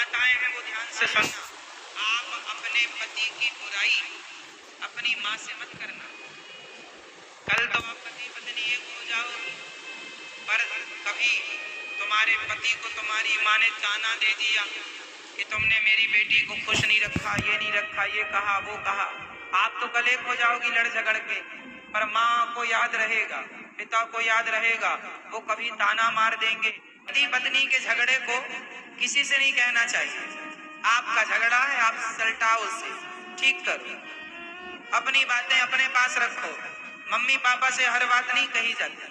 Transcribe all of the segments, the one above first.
माताएं हैं वो ध्यान से सुनना, आप अपने पति की बुराई अपनी माँ से मत करना। कल तो आप पति पत्नी एक हो जाओगे, पर कभी तुम्हारे पति को तुम्हारी माँ ने ताना दे दिया कि तुमने मेरी बेटी को खुश नहीं रखा, ये नहीं रखा, ये कहा वो कहा, आप तो कल एक हो जाओगी लड़ झगड़ के, पर माँ को याद रहेगा, पिता को याद रहेगा, वो कभी ताना मार देंगे। पति पत्नी के झगड़े को किसी से नहीं कहना चाहिए, आपका झगड़ा है, आप सलटाओ उससे, ठीक करो, अपनी बातें अपने पास रखो। मम्मी पापा से हर बात नहीं कही जाती,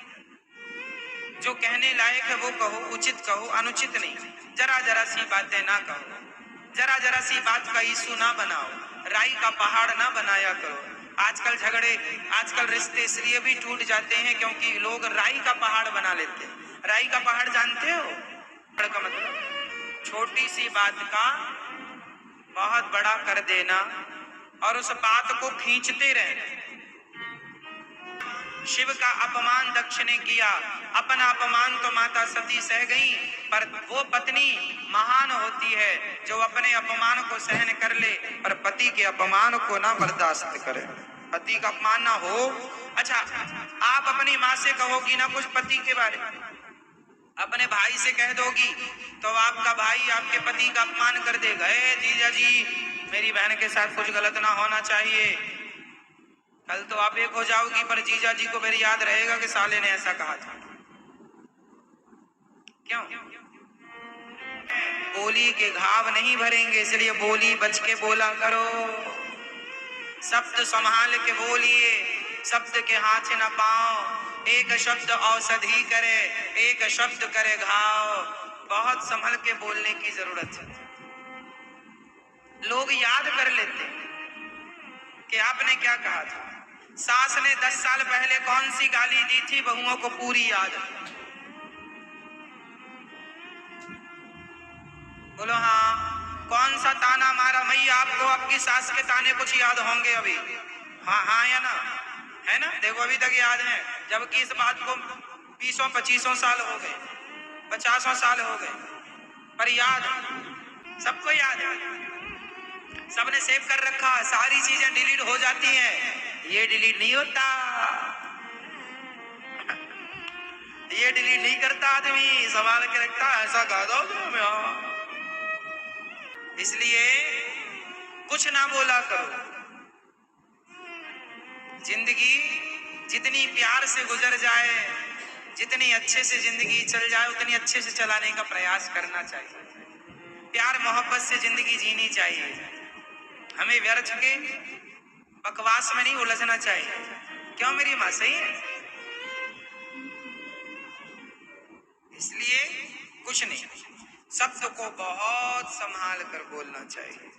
जो कहने लायक है वो कहो, उचित कहो, अनुचित नहीं। जरा जरा सी बातें ना कहो, जरा जरा सी बात का इशू ना बनाओ, राई का पहाड़ ना बनाया करो। आजकल झगड़े, आजकल रिश्ते इसलिए भी टूट जाते हैं क्योंकि लोग राई का पहाड़ बना लेते हैं। राई का पहाड़ जानते हो का मतलब? छोटी सी बात का बहुत बड़ा कर देना और उस बात को खींचते रहना। शिव का अपमान दक्ष ने किया, अपना अपमान तो माता सती सह गई, पर वो पत्नी महान होती है जो अपने अपमान को सहन कर ले पर पति के अपमान को ना बर्दाश्त करे, पति का अपमान ना हो। अच्छा, आप अपनी माँ से कहोगी ना कुछ पति के बारे में, अपने भाई से कह दोगी तो आपका भाई आपके पति का अपमान कर देगा, ए जीजा जी मेरी बहन के साथ कुछ गलत ना होना चाहिए। कल तो आप एक हो जाओगी पर जीजा जी को मेरी याद रहेगा कि साले ने ऐसा कहा था। क्यों? बोली के घाव नहीं भरेंगे, इसलिए बोली बच के बोला करो, शब्द संभाल के बोलिए, शब्द के हाथ न पाओ, एक शब्द औषधि करे, एक शब्द करे घाव। बहुत संभल के बोलने की जरूरत है। लोग याद कर लेते कि आपने क्या कहा था। सास ने 10 साल पहले कौन सी गाली दी थी, बहुओं को पूरी याद। बोलो हाँ, कौन सा ताना मारा मैया आपको, आपकी सास के ताने कुछ याद होंगे अभी, हाँ हाँ या ना, है ना? देखो अभी तक याद है, जबकि इस बात को 20-25 साल हो गए, 50 साल हो गए, पर याद, सबको याद है, सबने सेव कर रखा, सारी चीजें डिलीट हो जाती हैं, ये डिलीट नहीं होता, ये डिलीट नहीं करता आदमी, संभाल के रखता, ऐसा कह दो मैं। इसलिए कुछ ना बोला करो। जिंदगी जितनी प्यार से गुजर जाए, जितनी अच्छे से जिंदगी चल जाए, उतनी अच्छे से चलाने का प्रयास करना चाहिए। प्यार मोहब्बत से जिंदगी जीनी चाहिए, हमें व्यर्थ के बकवास में नहीं उलझना चाहिए। क्यों मेरी माँ सही है? इसलिए कुछ नहीं, शब्द को बहुत संभाल कर बोलना चाहिए।